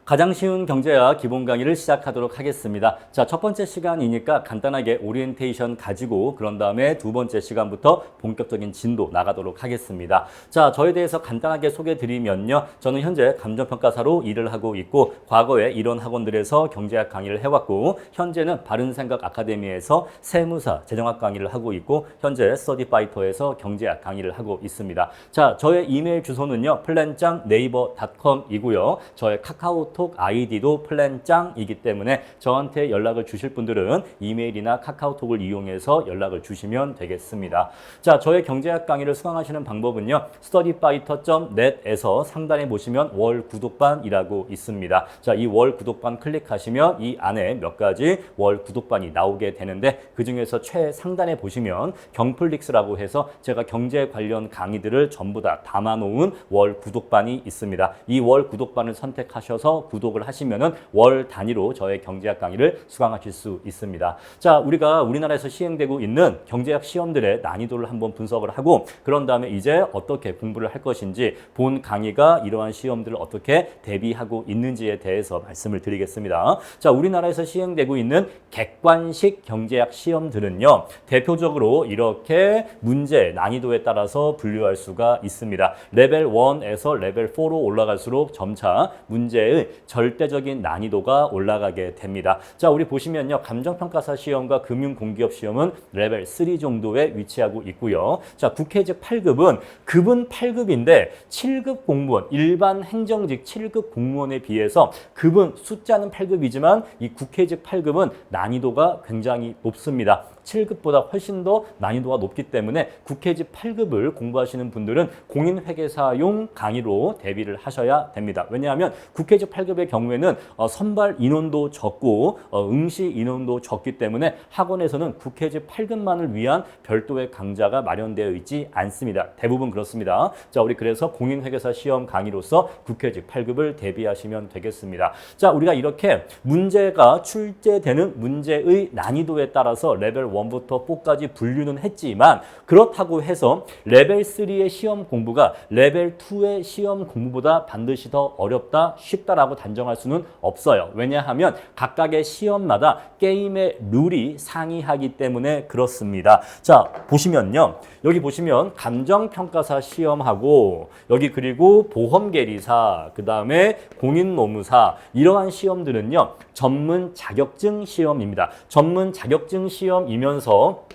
가장 쉬운 경제학 기본 강의를 시작하도록 하겠습니다. 자, 첫 번째 시간이니까 간단하게 오리엔테이션 가지고 그런 다음에 두 번째 시간부터 본격적인 진도 나가도록 하겠습니다. 자, 저에 대해서 간단하게 소개해 드리면요. 저는 현재 감정평가사로 일을 하고 있고 과거에 이런 학원들에서 경제학 강의를 해왔고 현재는 바른생각 아카데미에서 세무사, 재정학 강의를 하고 있고 현재 스터디파이터에서 경제학 강의를 하고 있습니다. 자, 저의 이메일 주소는요. 플랜짱 네이버.com이고요. 저의 카카오톡 아이디도 플랜짱이기 때문에 저한테 연락을 주실 분들은 이메일이나 카카오톡을 이용해서 연락을 주시면 되겠습니다. 자, 저의 경제학 강의를 수강하시는 방법은요. studyfighter.net에서 상단에 보시면 월 구독반이라고 있습니다. 자, 이 월 구독반 클릭하시면 이 안에 몇 가지 월 구독반이 나오게 되는데 그중에서 최상단에 보시면 경플릭스라고 해서 제가 경제 관련 강의들을 전부 다 담아놓은 월 구독반이 있습니다. 이 월 구독반을 선택하셔서 구독을 하시면은 월 단위로 저의 경제학 강의를 수강하실 수 있습니다. 자, 우리가 우리나라에서 시행되고 있는 경제학 시험들의 난이도를 한번 분석을 하고 그런 다음에 이제 어떻게 공부를 할 것인지 본 강의가 이러한 시험들을 어떻게 대비하고 있는지에 대해서 말씀을 드리겠습니다. 자, 우리나라에서 시행되고 있는 객관식 경제학 시험들은요. 대표적으로 이렇게 문제 난이도에 따라서 분류할 수가 있습니다. 레벨 1에서 레벨 4로 올라갈수록 점차 문제의 절대적인 난이도가 올라가게 됩니다. 자, 우리 보시면요. 감정평가사 시험과 금융공기업 시험은 레벨 3 정도에 위치하고 있고요. 자, 국회직 8급은 급은 8급인데 7급 공무원, 일반 행정직 7급 공무원에 비해서 급은 숫자는 8급이지만 이 국회직 8급은 난이도가 굉장히 높습니다. 7급보다 훨씬 더 난이도가 높기 때문에 국회직 8급을 공부하시는 분들은 공인회계사용 강의로 대비를 하셔야 됩니다. 왜냐하면 국회직 8급의 경우에는 선발 인원도 적고 응시 인원도 적기 때문에 학원에서는 국회직 8급만을 위한 별도의 강좌가 마련되어 있지 않습니다. 대부분 그렇습니다. 자, 우리 그래서 공인회계사 시험 강의로서 국회직 8급을 대비하시면 되겠습니다. 자, 우리가 이렇게 문제가 출제되는 문제의 난이도에 따라서 레벨 1부터 4까지 분류는 했지만 그렇다고 해서 레벨 3의 시험 공부가 레벨 2의 시험 공부보다 반드시 더 어렵다, 쉽다라고 단정할 수는 없어요. 왜냐하면 각각의 시험마다 게임의 룰이 상이하기 때문에 그렇습니다. 자, 보시면요. 여기 보시면 감정평가사 시험하고 여기 그리고 보험계리사, 그 다음에 공인노무사 이러한 시험들은요. 전문 자격증 시험입니다. 전문 자격증 시험이면서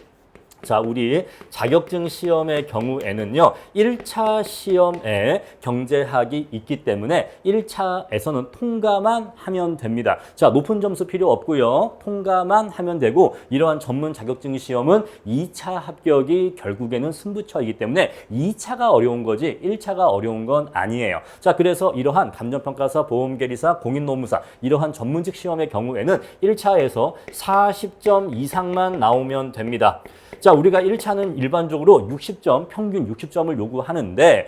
자, 우리 자격증 시험의 경우에는요. 1차 시험에 경제학이 있기 때문에 1차에서는 통과만 하면 됩니다. 자, 높은 점수 필요 없고요. 통과만 하면 되고 이러한 전문 자격증 시험은 2차 합격이 결국에는 승부처이기 때문에 2차가 어려운 거지 1차가 어려운 건 아니에요. 자, 그래서 이러한 감정평가사, 보험계리사, 공인노무사 이러한 전문직 시험의 경우에는 1차에서 40점 이상만 나오면 됩니다. 자, 우리가 1차는 일반적으로 60점, 평균 60점을 요구하는데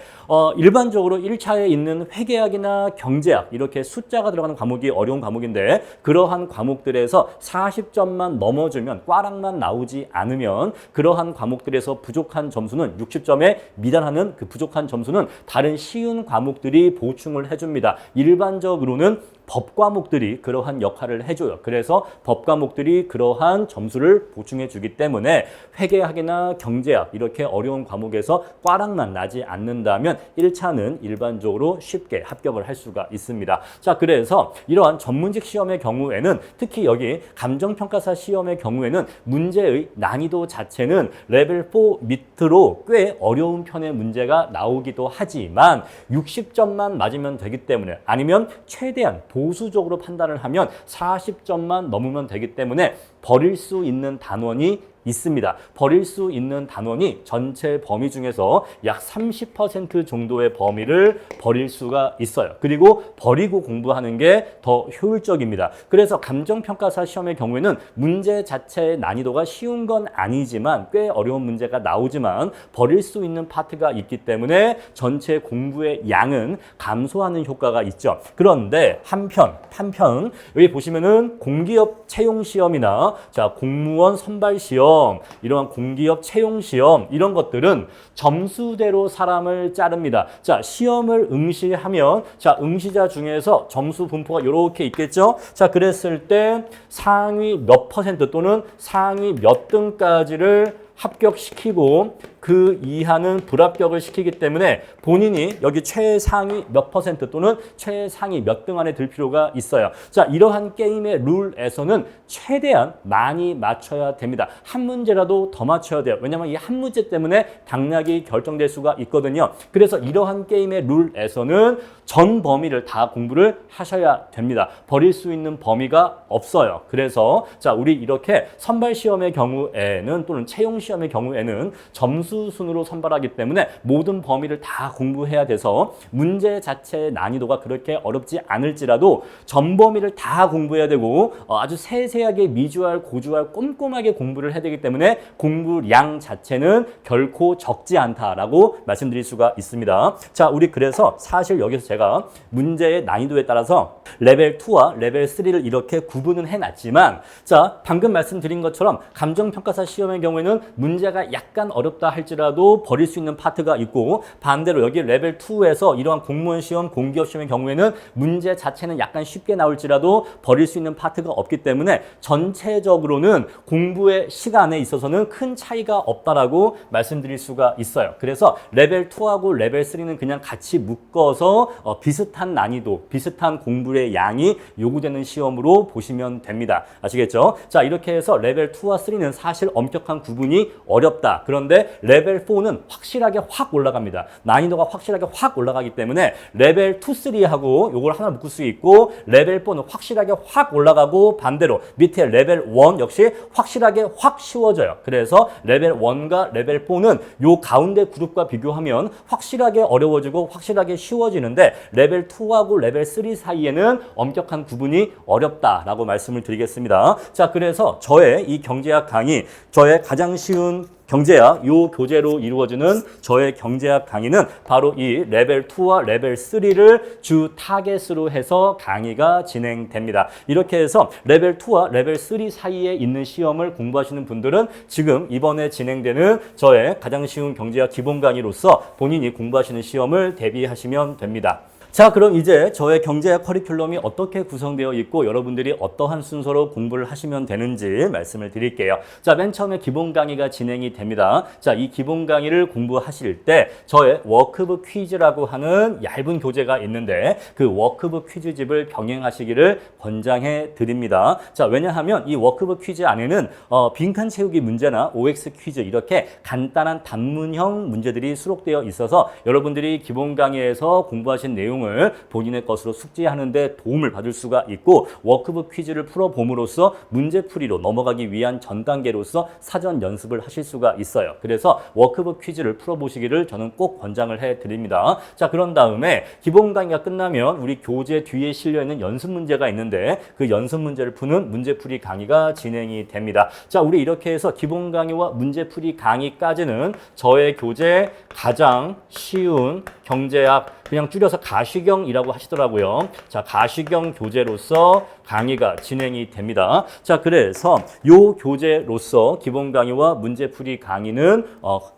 일반적으로 1차에 있는 회계학이나 경제학 이렇게 숫자가 들어가는 과목이 어려운 과목인데 그러한 과목들에서 40점만 넘어주면 꽈락만 나오지 않으면 그러한 과목들에서 부족한 점수는 60점에 미달하는 그 부족한 점수는 다른 쉬운 과목들이 보충을 해줍니다. 일반적으로는 법 과목들이 그러한 역할을 해줘요. 그래서 법 과목들이 그러한 점수를 보충해 주기 때문에 회계학이나 경제학 이렇게 어려운 과목에서 꽈락만 나지 않는다면 1차는 일반적으로 쉽게 합격을 할 수가 있습니다. 자, 그래서 이러한 전문직 시험의 경우에는 특히 여기 감정평가사 시험의 경우에는 문제의 난이도 자체는 레벨 4 밑으로 꽤 어려운 편의 문제가 나오기도 하지만 60점만 맞으면 되기 때문에 아니면 최대한 보수적으로 판단을 하면 40점만 넘으면 되기 때문에 버릴 수 있는 단원이 있습니다. 버릴 수 있는 단원이 전체 범위 중에서 약 30% 정도의 범위를 버릴 수가 있어요. 그리고 버리고 공부하는 게 더 효율적입니다. 그래서 감정평가사 시험의 경우에는 문제 자체의 난이도가 쉬운 건 아니지만 꽤 어려운 문제가 나오지만 버릴 수 있는 파트가 있기 때문에 전체 공부의 양은 감소하는 효과가 있죠. 그런데 한편 여기 보시면은 공기업 채용 시험이나 자, 공무원 선발 시험 시험, 이러한 공기업 채용 시험 이런 것들은 점수대로 사람을 자릅니다. 자, 시험을 응시하면 자, 응시자 중에서 점수 분포가 이렇게 있겠죠? 자, 그랬을 때 상위 몇 퍼센트 또는 상위 몇 등까지를 합격시키고 그 이하는 불합격을 시키기 때문에 본인이 여기 최상위 몇 퍼센트 또는 최상위 몇 등 안에 들 필요가 있어요. 자, 이러한 게임의 룰에서는 최대한 많이 맞춰야 됩니다. 한 문제라도 더 맞춰야 돼요. 왜냐하면 이 한 문제 때문에 당락이 결정될 수가 있거든요. 그래서 이러한 게임의 룰에서는 전 범위를 다 공부를 하셔야 됩니다. 버릴 수 있는 범위가 없어요. 그래서 자, 우리 이렇게 선발 시험의 경우에는 또는 채용 시험의 경우에는 점수 순으로 선발하기 때문에 모든 범위를 다 공부해야 돼서 문제 자체의 난이도가 그렇게 어렵지 않을지라도 전 범위를 다 공부해야 되고 아주 세세하게 미주알, 고주알 꼼꼼하게 공부를 해야 되기 때문에 공부량 자체는 결코 적지 않다라고 말씀드릴 수가 있습니다. 자, 우리 그래서 사실 여기서 제가 문제의 난이도에 따라서 레벨 2와 레벨 3를 이렇게 구분은 해놨지만 자, 방금 말씀드린 것처럼 감정평가사 시험의 경우에는 문제가 약간 어렵다 할지라도 버릴 수 있는 파트가 있고 반대로 여기 레벨 2에서 이러한 공무원 시험, 공기업 시험의 경우에는 문제 자체는 약간 쉽게 나올지라도 버릴 수 있는 파트가 없기 때문에 전체적으로는 공부의 시간에 있어서는 큰 차이가 없다라고 말씀드릴 수가 있어요. 그래서 레벨 2하고 레벨 3는 그냥 같이 묶어서 비슷한 난이도, 비슷한 공부의 양이 요구되는 시험으로 보시면 됩니다. 아시겠죠? 자, 이렇게 해서 레벨 2와 3는 사실 엄격한 구분이 어렵다. 그런데 레벨 4는 확실하게 확 올라갑니다. 난이도가 확실하게 확 올라가기 때문에 레벨 2, 3하고 요걸 하나 묶을 수 있고 레벨 4는 확실하게 확 올라가고 반대로 밑에 레벨 1 역시 확실하게 확 쉬워져요. 그래서 레벨 1과 레벨 4는 요 가운데 그룹과 비교하면 확실하게 어려워지고 확실하게 쉬워지는데 레벨 2하고 레벨 3 사이에는 엄격한 구분이 어렵다라고 말씀을 드리겠습니다. 자, 그래서 저의 이 경제학 강의, 저의 가장 쉬운 경제학 요 교재로 이루어지는 저의 경제학 강의는 바로 이 레벨 2와 레벨 3를 주 타겟으로 해서 강의가 진행됩니다. 이렇게 해서 레벨 2와 레벨 3 사이에 있는 시험을 공부하시는 분들은 지금 이번에 진행되는 저의 가장 쉬운 경제학 기본 강의로서 본인이 공부하시는 시험을 대비하시면 됩니다. 자, 그럼 이제 저의 경제학 커리큘럼이 어떻게 구성되어 있고 여러분들이 어떠한 순서로 공부를 하시면 되는지 말씀을 드릴게요. 자, 맨 처음에 기본 강의가 진행이 됩니다. 자, 이 기본 강의를 공부하실 때 저의 워크북 퀴즈라고 하는 얇은 교재가 있는데 그 워크북 퀴즈집을 병행하시기를 권장해 드립니다. 자, 왜냐하면 이 워크북 퀴즈 안에는 빈칸 채우기 문제나 OX 퀴즈 이렇게 간단한 단문형 문제들이 수록되어 있어서 여러분들이 기본 강의에서 공부하신 내용 본인의 것으로 숙지하는 데 도움을 받을 수가 있고 워크북 퀴즈를 풀어봄으로써 문제풀이로 넘어가기 위한 전 단계로서 사전 연습을 하실 수가 있어요. 그래서 워크북 퀴즈를 풀어보시기를 저는 꼭 권장을 해드립니다. 자, 그런 다음에 기본 강의가 끝나면 우리 교재 뒤에 실려있는 연습 문제가 있는데 그 연습 문제를 푸는 문제풀이 강의가 진행이 됩니다. 자, 우리 이렇게 해서 기본 강의와 문제풀이 강의까지는 저의 교재 가장 쉬운 경제학 그냥 줄여서 가시경이라고 하시더라고요. 자, 가시경 교재로서 강의가 진행이 됩니다. 자, 그래서 요 교재로서 기본 강의와 문제풀이 강의는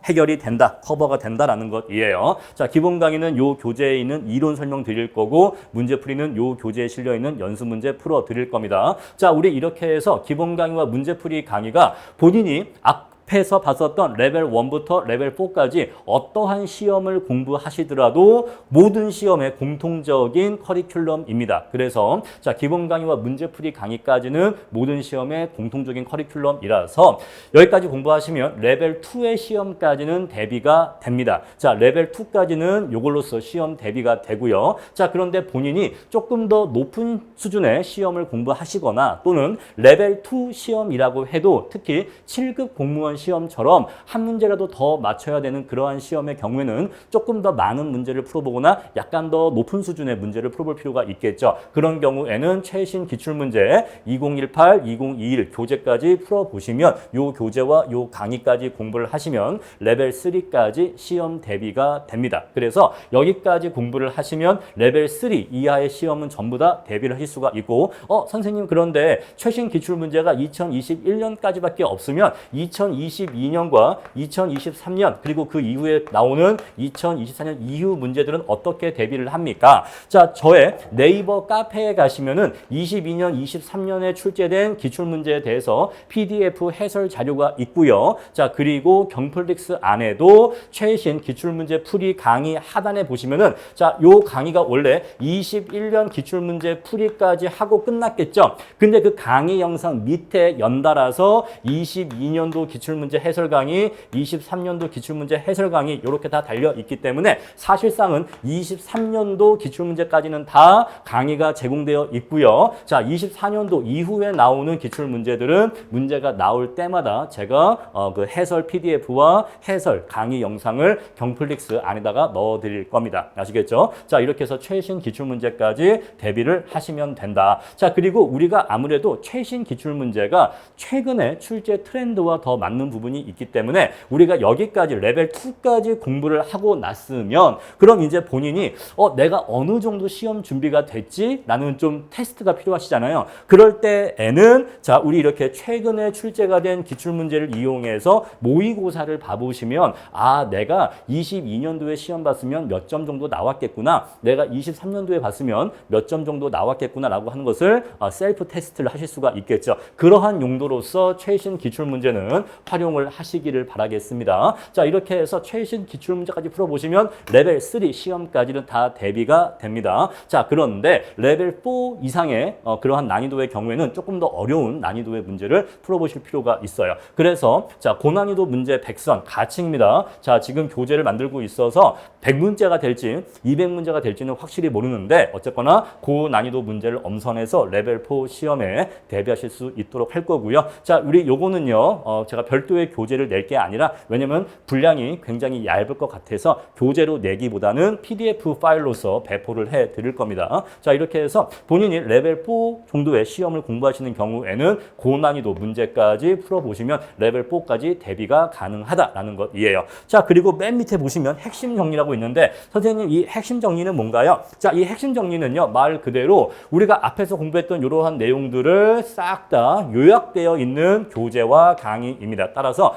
해결이 된다, 커버가 된다라는 것이에요. 자, 기본 강의는 요 교재에 있는 이론 설명 드릴 거고 문제풀이는 요 교재에 실려 있는 연습 문제 풀어 드릴 겁니다. 자, 우리 이렇게 해서 기본 강의와 문제풀이 강의가 본인이 앞에서 봤었던 레벨 1부터 레벨 4까지 어떠한 시험을 공부하시더라도 모든 시험의 공통적인 커리큘럼입니다. 그래서 자, 기본 강의와 문제풀이 강의까지는 모든 시험의 공통적인 커리큘럼이라서 여기까지 공부하시면 레벨 2의 시험까지는 대비가 됩니다. 자, 레벨 2까지는 요걸로서 시험 대비가 되고요. 자, 그런데 본인이 조금 더 높은 수준의 시험을 공부하시거나 또는 레벨 2 시험이라고 해도 특히 7급 공무원 이번 시험처럼 한 문제라도 더 맞춰야 되는 그러한 시험의 경우에는 조금 더 많은 문제를 풀어보거나 약간 더 높은 수준의 문제를 풀어볼 필요가 있겠죠. 그런 경우에는 최신 기출문제 2018, 2021 교재까지 풀어보시면 요 교재와 요 강의까지 공부를 하시면 레벨 3까지 시험 대비가 됩니다. 그래서 여기까지 공부를 하시면 레벨 3 이하의 시험은 전부 다 대비를 하실 수가 있고 선생님 그런데 최신 기출문제가 2021년까지밖에 없으면 2022년과 2023년 그리고 그 이후에 나오는 2024년 이후 문제들은 어떻게 대비를 합니까? 자, 저의 네이버 카페에 가시면은 22년, 23년에 출제된 기출문제에 대해서 PDF 해설 자료가 있고요. 자, 그리고 경플릭스 안에도 최신 기출문제 풀이 강의 하단에 보시면은 자, 요 강의가 원래 21년 기출문제 풀이까지 하고 끝났겠죠. 근데 그 강의 영상 밑에 연달아서 22년도 기출문제 해설 강의, 23년도 기출문제 해설 강의 이렇게 다 달려 있기 때문에 사실상은 23년도 기출문제까지는 다 강의가 제공되어 있고요. 자, 24년도 이후에 나오는 기출문제들은 문제가 나올 때마다 제가 그 해설 PDF와 해설 강의 영상을 경플릭스 안에다가 넣어 드릴 겁니다. 아시겠죠? 자, 이렇게 해서 최신 기출문제까지 대비를 하시면 된다. 자, 그리고 우리가 아무래도 최신 기출문제가 최근에 출제 트렌드와 더 맞는 부분이 있기 때문에 우리가 여기까지 레벨 2까지 공부를 하고 났으면 그럼 이제 본인이 내가 어느 정도 시험 준비가 됐지? 라는 좀 테스트가 필요하시잖아요. 그럴 때에는 자, 우리 이렇게 최근에 출제가 된 기출문제를 이용해서 모의고사를 봐보시면 아, 내가 22년도에 시험 봤으면 몇 점 정도 나왔겠구나. 내가 23년도에 봤으면 몇 점 정도 나왔겠구나 라고 하는 것을 셀프 테스트를 하실 수가 있겠죠. 그러한 용도로서 최신 기출문제는 활용을 하시기를 바라겠습니다. 자, 이렇게 해서 최신 기출문제까지 풀어보시면 레벨 3 시험까지는 다 대비가 됩니다. 자, 그런데 레벨 4 이상의 그러한 난이도의 경우에는 조금 더 어려운 난이도의 문제를 풀어보실 필요가 있어요. 그래서 자, 고난이도 문제 100선 가칭입니다. 자, 지금 교재를 만들고 있어서 100문제가 될지 200문제가 될지는 확실히 모르는데 어쨌거나 고난이도 문제를 엄선해서 레벨 4 시험에 대비하실 수 있도록 할 거고요. 자, 우리 요거는요, 제가 별도의 교재를 낼 게 아니라 왜냐면 분량이 굉장히 얇을 것 같아서 교재로 내기보다는 PDF 파일로서 배포를 해 드릴 겁니다. 자, 이렇게 해서 본인이 레벨 4 정도의 시험을 공부하시는 경우에는 고난이도 문제까지 풀어보시면 레벨 4까지 대비가 가능하다라는 것이에요. 자, 그리고 맨 밑에 보시면 핵심 정리라고 있는데 선생님 이 핵심 정리는 뭔가요? 자, 이 핵심 정리는요, 말 그대로 우리가 앞에서 공부했던 이러한 내용들을 싹 다 요약되어 있는 교재와 강의입니다. 따라서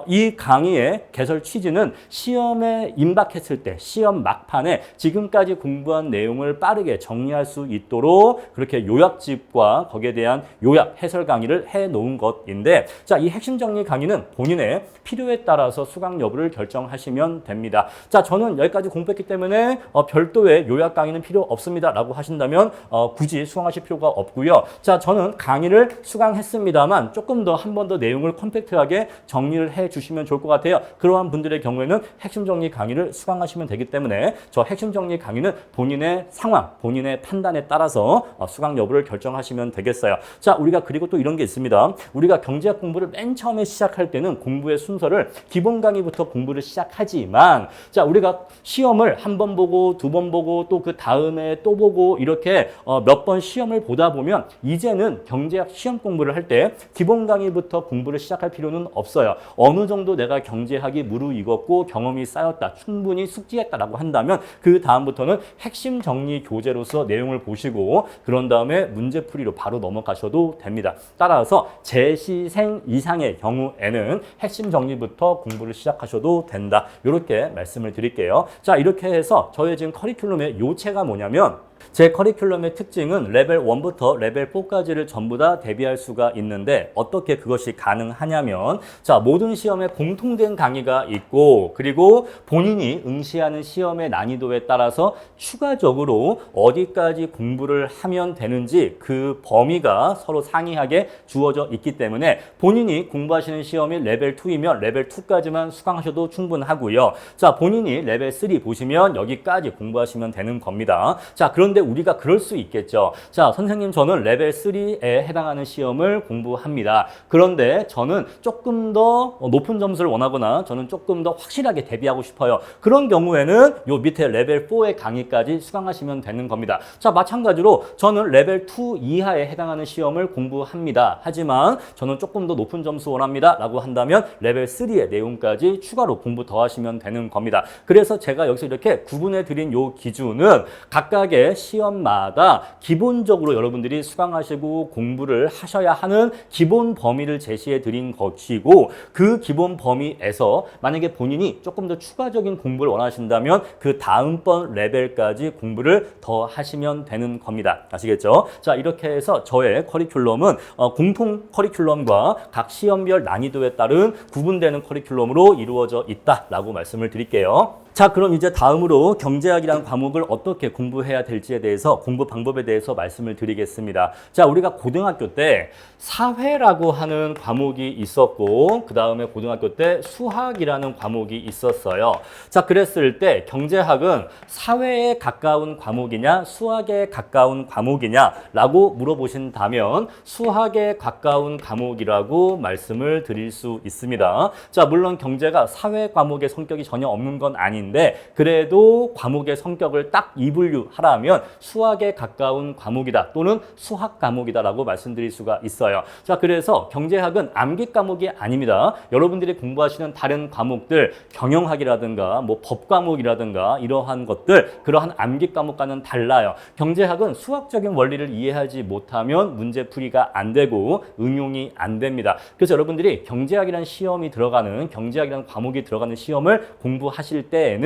이 강의의 개설 취지는 시험에 임박했을 때 시험 막판에 지금까지 공부한 내용을 빠르게 정리할 수 있도록 그렇게 요약집과 거기에 대한 요약 해설 강의를 해 놓은 것인데 자, 이 핵심 정리 강의는 본인의 필요에 따라서 수강 여부를 결정하시면 됩니다. 자, 저는 여기까지 공부했기 때문에 별도의 요약 강의는 필요 없습니다 라고 하신다면 굳이 수강하실 필요가 없고요. 자, 저는 강의를 수강했습니다만 조금 더 한 번 더 내용을 컴팩트하게 정리를 해 주시면 좋을 것 같아요. 그러한 분들의 경우에는 핵심 정리 강의를 수강하시면 되기 때문에 저 핵심 정리 강의는 본인의 상황, 본인의 판단에 따라서 수강 여부를 결정하시면 되겠어요. 자, 우리가 그리고 또 이런 게 있습니다. 우리가 경제학 공부를 맨 처음에 시작할 때는 공부의 순서를 기본 강의부터 공부를 시작하지만 자, 우리가 시험을 한 번 보고 두 번 보고 또 그 다음에 또 보고 이렇게 몇 번 시험을 보다 보면 이제는 경제학 시험 공부를 할 때 기본 강의부터 공부를 시작할 필요는 없어요. 어느 정도 내가 경제학이 무르익었고 경험이 쌓였다, 충분히 숙지했다라고 한다면 그 다음부터는 핵심 정리 교재로서 내용을 보시고 그런 다음에 문제풀이로 바로 넘어가셔도 됩니다. 따라서 재시생 이상의 경우에는 핵심 정리부터 공부를 시작하셔도 된다. 이렇게 말씀을 드릴게요. 자, 이렇게 해서 저의 지금 커리큘럼의 요체가 뭐냐면 제 커리큘럼의 특징은 레벨 1부터 레벨 4까지를 전부 다 대비할 수가 있는데 어떻게 그것이 가능하냐면 자, 모든 시험에 공통된 강의가 있고 그리고 본인이 응시하는 시험의 난이도에 따라서 추가적으로 어디까지 공부를 하면 되는지 그 범위가 서로 상이하게 주어져 있기 때문에 본인이 공부하시는 시험이 레벨 2이면 레벨 2까지만 수강하셔도 충분하고요. 자, 본인이 레벨 3 보시면 여기까지 공부하시면 되는 겁니다. 자, 그런 그런데 우리가 그럴 수 있겠죠. 자, 선생님 저는 레벨 3에 해당하는 시험을 공부합니다. 그런데 저는 조금 더 높은 점수를 원하거나 저는 조금 더 확실하게 대비하고 싶어요. 그런 경우에는 요 밑에 레벨 4의 강의까지 수강하시면 되는 겁니다. 자, 마찬가지로 저는 레벨 2 이하에 해당하는 시험을 공부합니다. 하지만 저는 조금 더 높은 점수 원합니다. 라고 한다면 레벨 3의 내용까지 추가로 공부 더 하시면 되는 겁니다. 그래서 제가 여기서 이렇게 구분해 드린 요 기준은 각각의 시험마다 기본적으로 여러분들이 수강하시고 공부를 하셔야 하는 기본 범위를 제시해 드린 것이고, 그 기본 범위에서 만약에 본인이 조금 더 추가적인 공부를 원하신다면 그 다음번 레벨까지 공부를 더 하시면 되는 겁니다. 아시겠죠? 자, 이렇게 해서 저의 커리큘럼은 공통 커리큘럼과 각 시험별 난이도에 따른 구분되는 커리큘럼으로 이루어져 있다라고 말씀을 드릴게요. 자, 그럼 이제 다음으로 경제학이라는 과목을 어떻게 공부해야 될지에 대해서, 공부 방법에 대해서 말씀을 드리겠습니다. 자, 우리가 고등학교 때 사회라고 하는 과목이 있었고, 그 다음에 고등학교 때 수학이라는 과목이 있었어요. 자, 그랬을 때 경제학은 사회에 가까운 과목이냐 수학에 가까운 과목이냐 라고 물어보신다면 수학에 가까운 과목이라고 말씀을 드릴 수 있습니다. 자, 물론 경제가 사회 과목의 성격이 전혀 없는 건 아닌데, 그래도 과목의 성격을 딱 이분류하라면 수학에 가까운 과목이다 또는 수학 과목이다 라고 말씀드릴 수가 있어요. 자, 그래서 경제학은 암기 과목이 아닙니다. 여러분들이 공부하시는 다른 과목들, 경영학이라든가 뭐 법 과목이라든가 이러한 것들, 그러한 암기 과목과는 달라요. 경제학은 수학적인 원리를 이해하지 못하면 문제풀이가 안 되고 응용이 안 됩니다. 그래서 여러분들이 경제학이라는 시험이 들어가는, 경제학이라는 과목이 들어가는 시험을 공부하실 때에는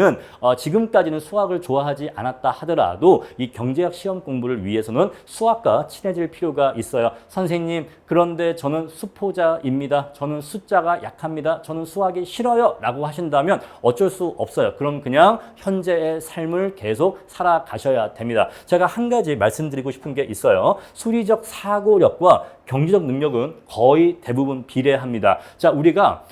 지금까지는 수학을 좋아하지 않았다 하더라도 이 경제학 시험 공부를 위해서는 수학과 친해질 필요가 있어요. 선생님, 그런데 저는 수포자입니다. 저는 숫자가 약합니다. 저는 수학이 싫어요. 라고 하신다면 어쩔 수 없어요. 그럼 그냥 현재의 삶을 계속 살아가셔야 됩니다. 제가 한 가지 말씀드리고 싶은 게 있어요. 수리적 사고력과 경제적 능력은 거의 대부분 비례합니다. 자, 우리가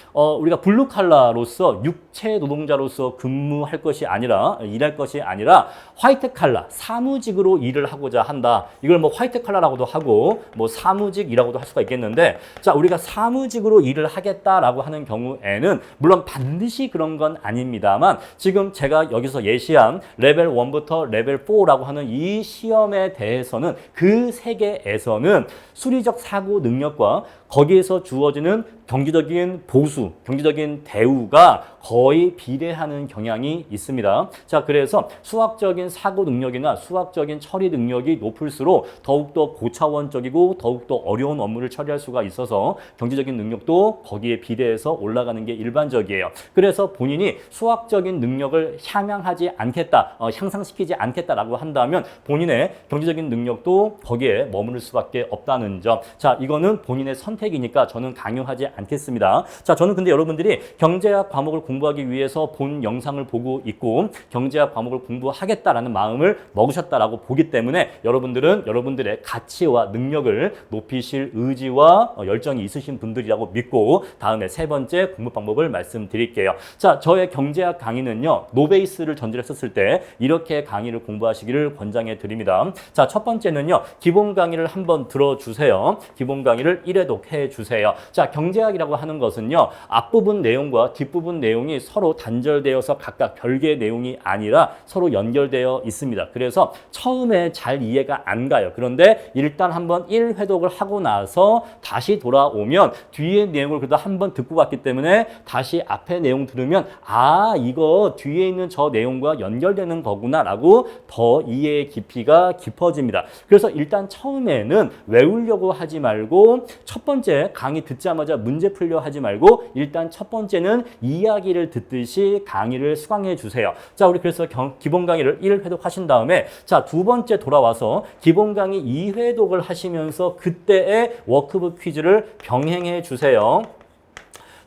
블루칼라로서 육체 노동자로서 근무할 것이 아니라, 일할 것이 아니라 화이트 칼라, 사무직으로 일을 하고자 한다. 이걸 뭐 화이트 칼라라고도 하고 뭐 사무직이라고도 할 수가 있겠는데, 자, 우리가 사무직으로 일을 하겠다라고 하는 경우에는 물론 반드시 그런 건 아닙니다만, 지금 제가 여기서 예시한 레벨 1부터 레벨 4라고 하는 이 시험에 대해서는 그 세계에서는 수리적 사고 능력과 거기에서 주어지는 경제적인 보수, 경제적인 대우가 거의 비례하는 경향이 있습니다. 자, 그래서 수학적인 사고 능력이나 수학적인 처리 능력이 높을수록 더욱더 고차원적이고 더욱더 어려운 업무를 처리할 수가 있어서 경제적인 능력도 거기에 비례해서 올라가는 게 일반적이에요. 그래서 본인이 수학적인 능력을 향양하지 않겠다, 향상시키지 않겠다라고 한다면 본인의 경제적인 능력도 거기에 머무를 수밖에 없다는 점. 자, 이거는 본인의 선택이니까 저는 강요하지 않겠습니다. 자, 저는 근데 여러분들이 경제학 과목을 공부하기 위해서 본 영상을 보고 있고 경제학 과목을 공부하겠다라는 마음을 먹으셨다라고 보기 때문에 여러분들은 여러분들의 가치와 능력을 높이실 의지와 열정이 있으신 분들이라고 믿고 다음에 세 번째 공부 방법을 말씀드릴게요. 자, 저의 경제학 강의는요, 노베이스를 전제로 했었을 때 이렇게 강의를 공부하시기를 권장해 드립니다. 자, 첫 번째는요, 기본 강의를 한번 들어주세요. 기본 강의를 1회독 해주세요. 자, 경제학이라고 하는 것은요, 앞부분 내용과 뒷부분 내용이 서로 단절되어서 각각 별개의 내용이 아니라 서로 연결되어 있습니다. 그래서 처음에 잘 이해가 안 가요. 그런데 일단 한번 1회독을 하고 나서 다시 돌아오면 뒤에 내용을 그래도 한번 듣고 갔기 때문에 다시 앞에 내용 들으면 아, 이거 뒤에 있는 저 내용과 연결되는 거구나 라고 더 이해의 깊이가 깊어집니다. 그래서 일단 처음에는 외우려고 하지 말고 첫 번째 강의 듣자마자 문제 풀려 하지 말고 일단 첫 번째는 이야기를 듣듯이 강의를 수강해 주세요. 자, 우리 그래서 기본 강의를 1회독 하신 다음에 자, 두 번째 돌아와서 기본 강의 2회독을 하시면서 그때의 워크북 퀴즈를 병행해 주세요.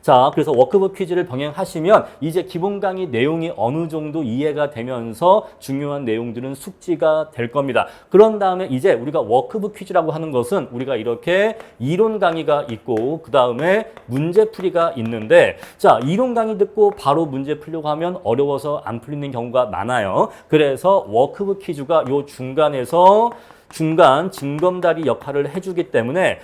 자, 그래서 워크북 퀴즈를 병행하시면 이제 기본 강의 내용이 어느 정도 이해가 되면서 중요한 내용들은 숙지가 될 겁니다. 그런 다음에 이제 우리가 워크북 퀴즈라고 하는 것은 우리가 이렇게 이론 강의가 있고 그 다음에 문제풀이가 있는데 자, 이론 강의 듣고 바로 문제 풀려고 하면 어려워서 안 풀리는 경우가 많아요. 그래서 워크북 퀴즈가 요 중간 징검다리 역할을 해주기 때문에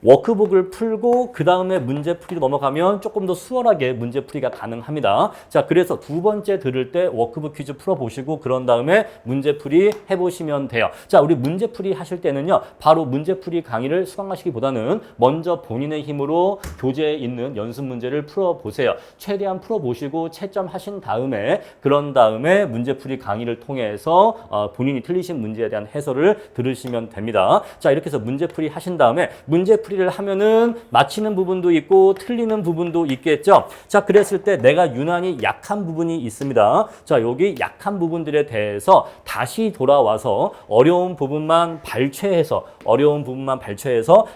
워크북을 풀고 그 다음에 문제풀이로 넘어가면 조금 더 수월하게 문제풀이가 가능합니다. 자, 그래서 두 번째 들을 때 워크북 퀴즈 풀어보시고 그런 다음에 문제풀이 해보시면 돼요. 자, 우리 문제풀이 하실 때는요. 바로 문제풀이 강의를 수강하시기보다는 먼저 본인의 힘으로 교재에 있는 연습 문제를 풀어보세요. 최대한 풀어보시고 채점하신 다음에 그런 다음에 문제풀이 강의를 통해서 본인이 틀리신 문제에 대한 해설을 들으시면 됩니다. 자, 이렇게 해서 문제풀이 하신 다음에 문제풀이를 하면은 맞히는 부분도 있고 틀리는 부분도 있겠죠. 자, 그랬을 때 내가 유난히 약한 부분이 있습니다. 자, 여기 약한 부분들에 대해서 다시 돌아와서 어려운 부분만 발췌해서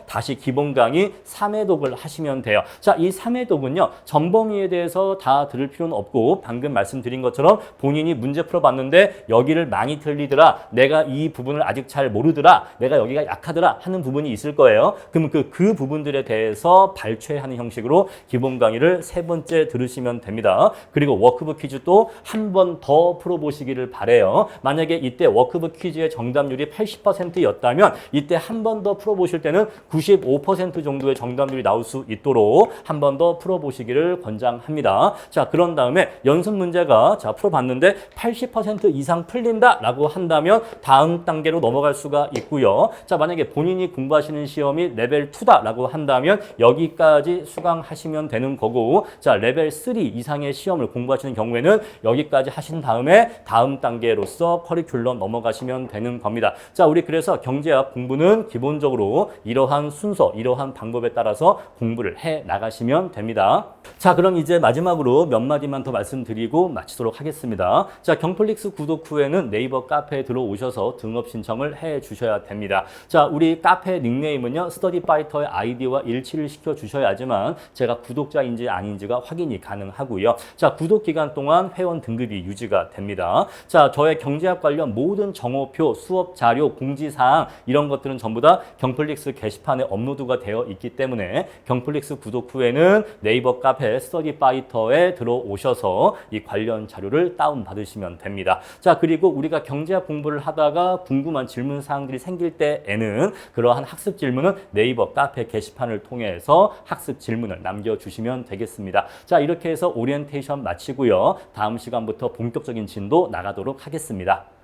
다시 기본 강의 3회독을 하시면 돼요. 자, 이 3회독은요. 전범위에 대해서 다 들을 필요는 없고 방금 말씀드린 것처럼 본인이 문제 풀어봤는데 여기를 많이 틀리더라. 내가 이 부분을 아직 잘 모르더라. 내가 여기가 약하더라 하는 부분이 있을 거예요. 그러면 그 부분들에 대해서 발췌하는 형식으로 기본 강의를 3번째 들으시면 됩니다. 그리고 워크북 퀴즈도 한 번 더 풀어보시기를 바래요. 만약에 이때 워크북 퀴즈의 정답률이 80%였다면 이때 한 번 더 풀어보실 때는 95% 정도의 정답률이 나올 수 있도록 한 번 더 풀어보시기를 권장합니다. 자, 그런 다음에 연습 문제가 자 풀어봤는데 80% 이상 풀린다라고 한다면 다음 단계로 넘어갈 수가 있고요. 자, 만약에 본인이 공부하시는 시험이 레벨 2다라고 한다면 여기까지 수강하시면 되는 거고 자, 레벨 3 이상의 시험을 공부하시는 경우에는 여기까지 하신 다음에 다음 단계로서 커리큘럼 넘어가시면 되는 겁니다. 자, 우리 그래서 경제학 공부는 기본적으로 이러한 순서, 이러한 방법에 따라서 공부를 해 나가시면 됩니다. 자, 그럼 이제 마지막으로 몇 마디만 더 말씀드리고 마치도록 하겠습니다. 자, 경플릭스 구독 후에는 네이버 카페에 들어오셔서 등업 신청을 해 주셔야 됩니다. 자, 우리 카페 닉네임은요. 스터디파이터의 아이디와 일치를 시켜 주셔야지만 제가 구독자인지 아닌지가 확인이 가능하고요. 자, 구독 기간 동안 회원 등급이 유지가 됩니다. 자, 저의 경제학 관련 모든 정오표, 수업 자료, 공지사항 이런 것들은 전부 다 경플릭스 게시판에 업로드가 되어 있기 때문에 경플릭스 구독 후에는 네이버 카페 스터디파이터에 들어오셔서 이 관련 자료를 다운받으시면 됩니다. 자, 그리고 우리가 경제학 공부를 하다가 궁금한 질문 사항들이 생길 때에는 그러한 학습 질문은 네이버 카페 게시판을 통해서 학습 질문을 남겨주시면 되겠습니다. 자, 이렇게 해서 오리엔테이션 마치고요. 다음 시간부터 본격적인 진도 나가도록 하겠습니다.